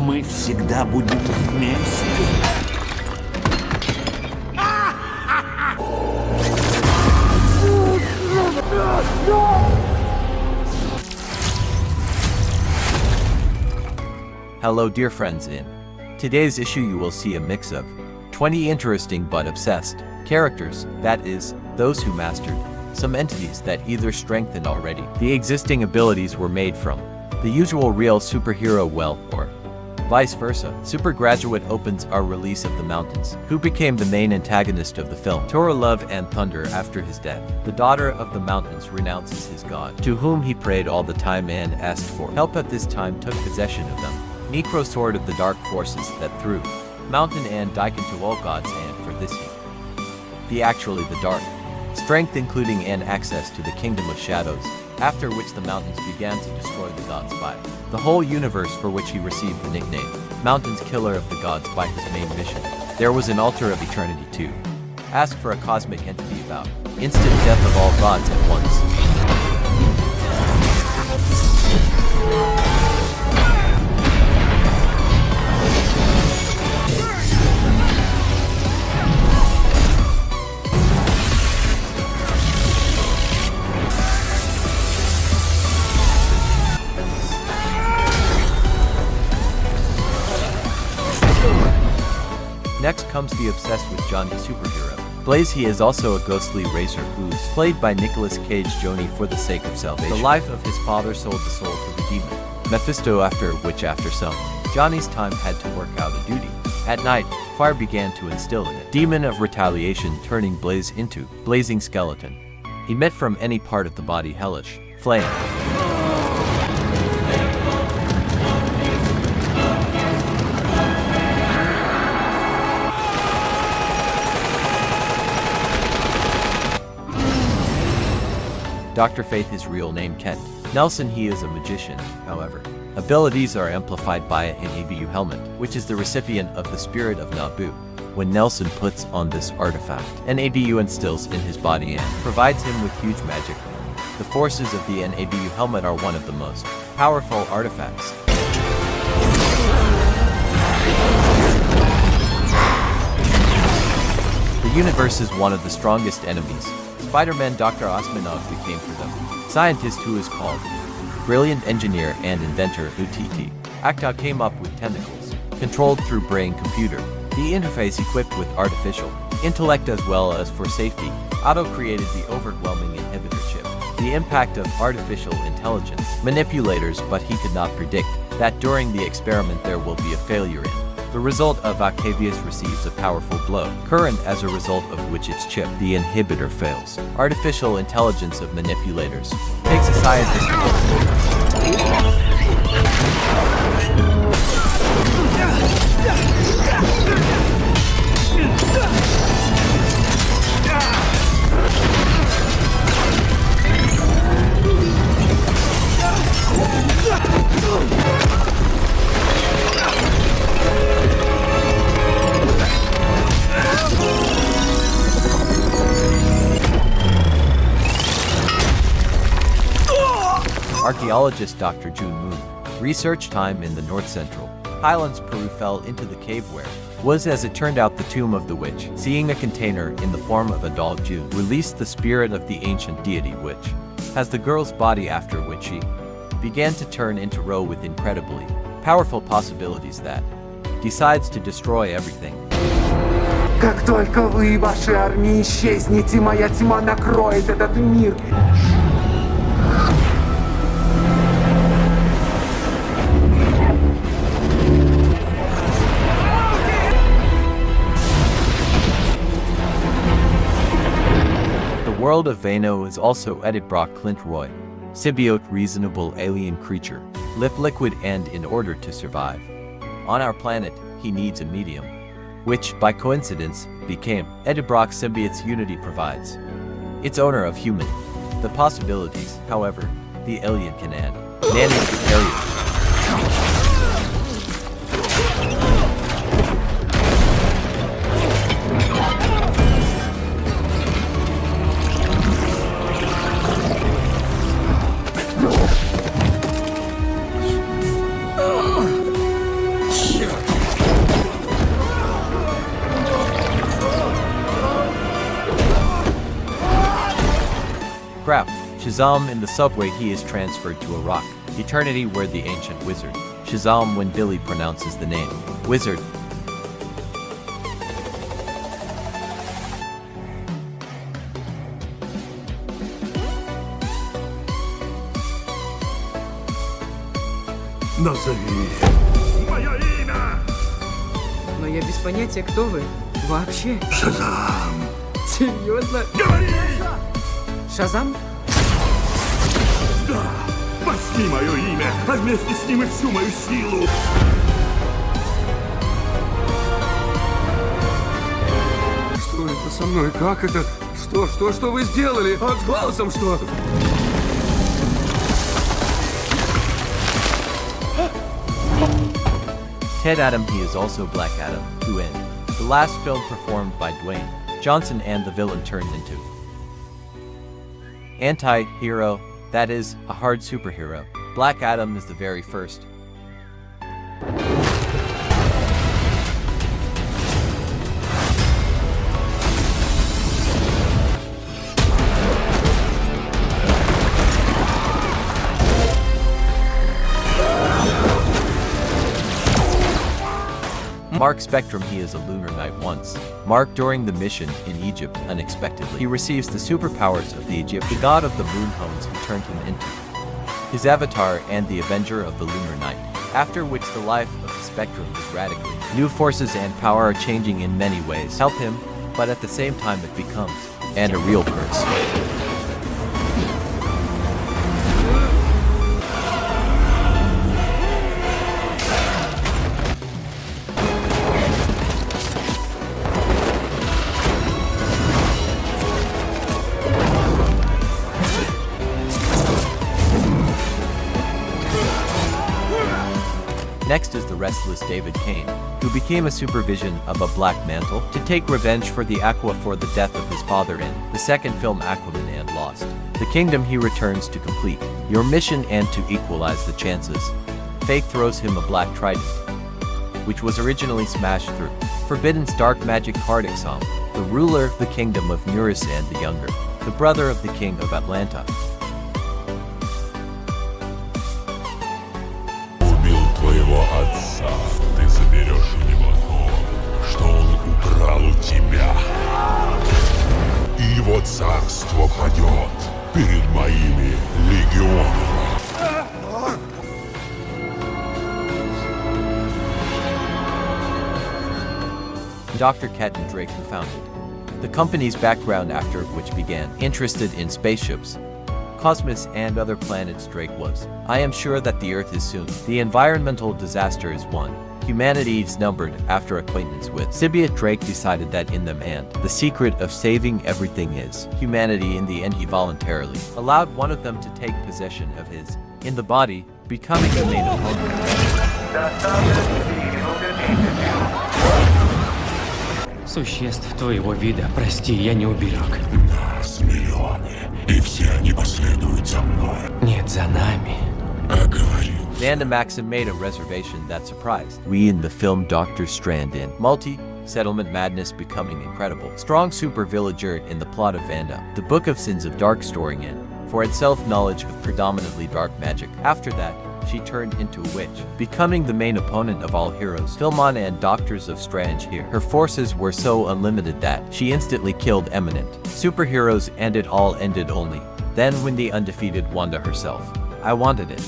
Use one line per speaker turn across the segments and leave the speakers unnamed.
Мы всегда будем вместе.
Hello dear friends, in today's issue you will see a mix of 20 interesting but obsessed characters, that is, those who mastered some entities that either strengthened already the existing abilities were made from the usual real superhero or vice versa. Supergraduate opens our release of the Mountains, who became the main antagonist of the film. Tora Love and Thunder after his death. The daughter of the Mountains renounces his god, to whom he prayed all the time and asked for help at this time took possession of them. Necro sword of the dark forces that threw Mountain and Daikin to all gods and for this he actually the dark strength including and access to the kingdom of shadows, after which the Mountains began to destroy the gods by the whole universe, for which he received the nickname Mountains Killer of the Gods by his main mission. There was an altar of eternity too. Ask for a cosmic entity about instant death of all gods at once. Next comes the obsessed with Johnny superhero, Blaze. He is also a ghostly racer who's played by Nicolas Cage. Johnny, for the sake of salvation, the life of his father, sold the soul to the demon Mephisto, after some Johnny's time had to work out a duty. At night, fire began to instill in it demon of retaliation, turning Blaze into blazing skeleton. Emit from any part of the body hellish flame. Dr. Faith, his real name Kent Nelson. He is a magician, however. Abilities are amplified by an ABU helmet, which is the recipient of the spirit of Nabu. When Nelson puts on this artifact, an ABU instills in his body and provides him with huge magic. The forces of the NABU helmet are one of the most powerful artifacts. The universe is one of the strongest enemies. Spider-Man Dr. Osmanov became for them scientist who is called brilliant engineer and inventor UTT. Acta came up with tentacles, controlled through brain computer. The interface equipped with artificial intellect as well as for safety. Otto created the overwhelming inhibitor chip. The impact of artificial intelligence manipulators, but he could not predict that during the experiment there will be a failure in. The result of Octavius receives a powerful blow, current as a result of which its chip, the inhibitor, fails. Artificial intelligence of manipulators takes a scientist. Archaeologist Dr. June Moon. Research time in the North Central Highlands, Peru, fell into the cave where was, as it turned out, the tomb of the witch. Seeing a container in the form of a doll, June released the spirit of the ancient deity which has the girl's body, after which she began to turn into Ro with incredibly powerful possibilities that decides to destroy everything.
Как только вы и ваши армии исчезнете, моя тьма накроет этот мир.
The world of Vano is also Edit Brock Clint Roy. Symbiote, reasonable alien creature, liquid, and in order to survive on our planet, he needs a medium, which, by coincidence, became Edit Brock Symbiote's Unity provides. Its owner of human. The possibilities, however, the alien can add. Nanny area. Shazam in the subway, he is transferred to a rock, eternity, where the ancient wizard. Shazam when Billy pronounces the name. Wizard.
Назови мое имя!
Но я без понятия, кто вы. Вообще.
Шазам!
Серьезно?
Говори!
Шазам?
Да! Возьми мое имя, а вместе с ним и всю мою силу!
Что это со мной? Как это? Что вы сделали? А с голосом что?
Ted Adam, he is also Black Adam, who in the last film performed by Dwayne Johnson and the villain turned into anti-hero, that is, a hard superhero. Black Adam is the very first. Mark Spectrum, he is a lunar knight once. Mark, during the mission in Egypt, unexpectedly, he receives the superpowers of the Egypt, the god of the moon homes, who turned him into his avatar and the avenger of the lunar night, after which the life of the Spectrum is radically. New forces and power are changing in many ways, help him, but at the same time it becomes and a real curse. Next is the restless David Kane, who became a supervision of a Black Mantle to take revenge for the Aqua for the death of his father in the second film Aquaman and Lost. The kingdom he returns to complete your mission and to equalize the chances. Fate throws him a black trident, which was originally smashed through Forbidden's dark magic card Exam, the ruler of the kingdom of Neuris and the Younger, the brother of the king of Atlanta.
Твоего отца, ты заберешь у него то, что он украл у тебя. И его царство падет перед моими легионами.
Dr. Ketan Drake, who founded the company's background, after which began interested in spaceships, cosmos and other planets. Drake was, I am sure that the Earth is soon. The environmental disaster is one. Humanity is numbered after acquaintance with. Symbiote Drake decided that in them, and the secret of saving everything is humanity. In the end, he voluntarily allowed one of them to take possession of his in the body, becoming the main opponent.
Существ твоего вида, прости, я не уберег.
Нас миллионы, и все они последуют за мной.
Нет, за нами.
А говорил.
Vanda Maxim made a reservation that surprised we in the film Doctor Strand in multi-settlement madness, becoming incredible. Strong super villager in the plot of Vanda, the Book of Sins of Dark, storing in for itself knowledge of predominantly dark magic. After that, she turned into a witch, becoming the main opponent of all heroes, Philmon and Doctors of Strange here. Her forces were so unlimited that she instantly killed eminent superheroes, and it all ended only then when the undefeated Wanda herself. I wanted it.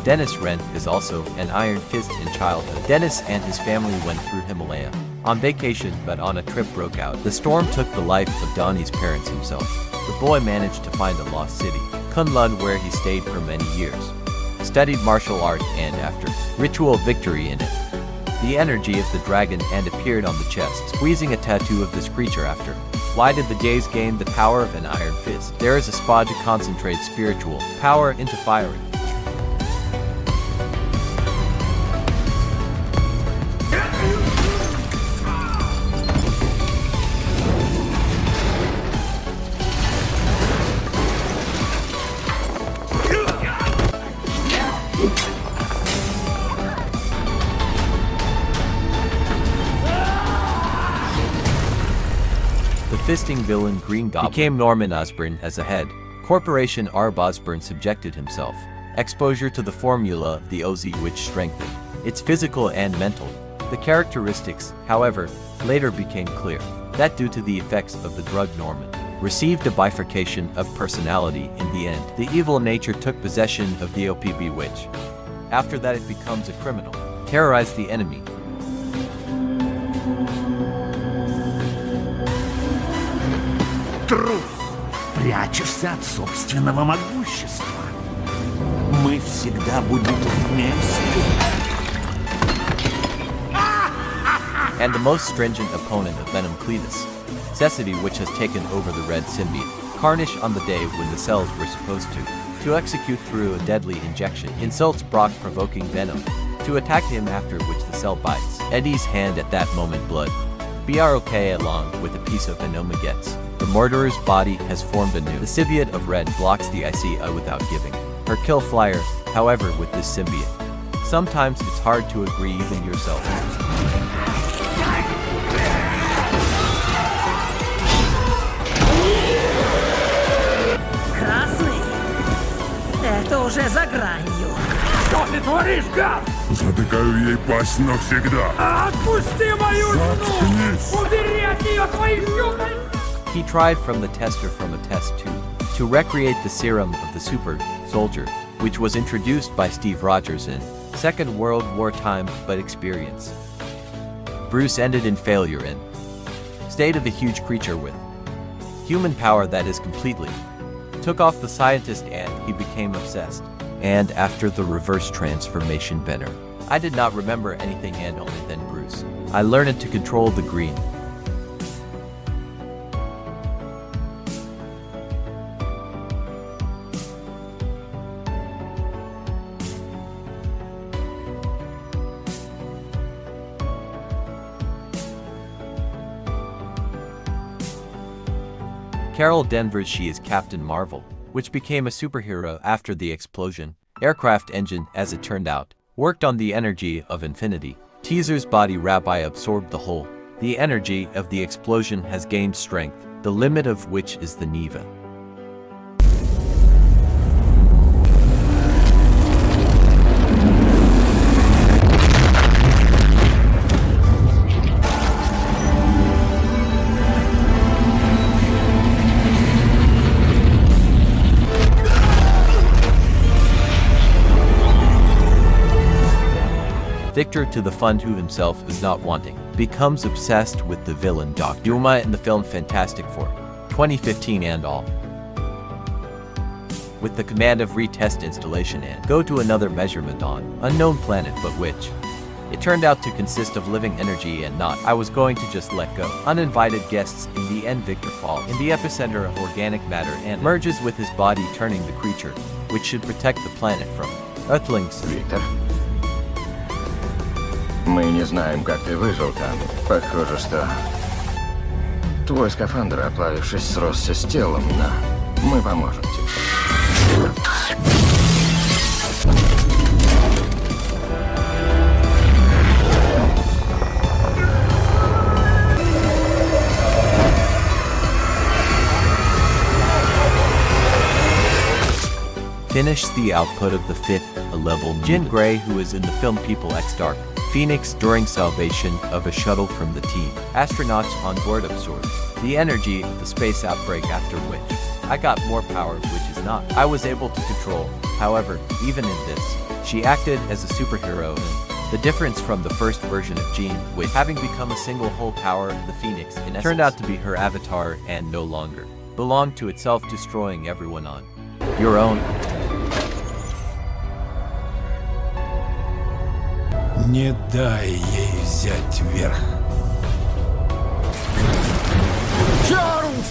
Dennis Rent is also an Iron Fist in childhood. Dennis and his family went through Himalaya on vacation, but on a trip broke out. The storm took the life of Donnie's parents himself. The boy managed to find a lost city, Kunlun, where he stayed for many years, studied martial art, and after ritual victory in it, the energy of the dragon and appeared on the chest, squeezing a tattoo of this creature after. Why did the Jays gain the power of an Iron Fist? There is a spa to concentrate spiritual power into firing. fisting villain Green Goblin became Norman Osborn as a head. Corporation Arb Osborn subjected himself. Exposure to the formula of the OZ which strengthened its physical and mental. The characteristics, however, later became clear that due to the effects of the drug Norman received a bifurcation of personality in the end. The evil nature took possession of the OPB which, after that it becomes a criminal, terrorized the enemy.
Трус! Прячешься от собственного могущества. Мы всегда будем вместе.
And the most stringent opponent of Venom, Cletus, Cecity, which has taken over the red symbiote, Carnage on the day when the cells were supposed to execute through a deadly injection, insults Brock, provoking Venom to attack him, after which the cell bites Eddie's hand. At that moment, blood BROK along with a piece of Venoma gets. The murderer's body has formed anew. The symbiote of red blocks the ICI without giving her kill flyer. However, with this symbiote, sometimes it's hard to agree even yourself.
Красный? Это уже за гранью.
Что ты творишь, гад?
Затыкаю ей пасть навсегда.
Отпусти мою жену! Убери от нее свои щупальца!
He tried from the tester from a test tube to recreate the serum of the super soldier, which was introduced by Steve Rogers in Second World War time, but experience Bruce ended in failure in state of a huge creature with human power that is completely took off the scientist, and he became obsessed. And after the reverse transformation Banner, I did not remember anything, and only then Bruce I learned to control the green. Carol Danvers, she is Captain Marvel, which became a superhero after the explosion. Aircraft engine, as it turned out, worked on the energy of infinity. Teaser's body rabbi absorbed the whole. The energy of the explosion has gained strength, the limit of which is the Neva. Victor, to the fund who himself is not wanting, becomes obsessed with the villain Doc Duma in the film Fantastic Four, 2015 and all. With the command of retest installation and go to another measurement on unknown planet, but which it turned out to consist of living energy and not. I was going to just let go. Uninvited guests. In the end, Victor falls in the epicenter of organic matter and merges with his body, turning the creature, which should protect the planet from Earthlings.
Виктор, мы не знаем, как ты выжил там. Похоже, что твой скафандр, оплавившись, сросся с телом, но мы поможем тебе.
Finish the output of the fifth level. Jean Grey, who is in the film People X Dark Phoenix during salvation of a shuttle from the team. Astronauts on board absorbed the energy of the space outbreak, after which I got more power, which is not I was able to control. However, even in this, she acted as a superhero, and the difference from the first version of Jean, with having become a single whole power of the Phoenix, in essence, turned out to be her avatar and no longer belonged to itself, destroying everyone on your own.
Не дай ей взять верх.
Чарльз!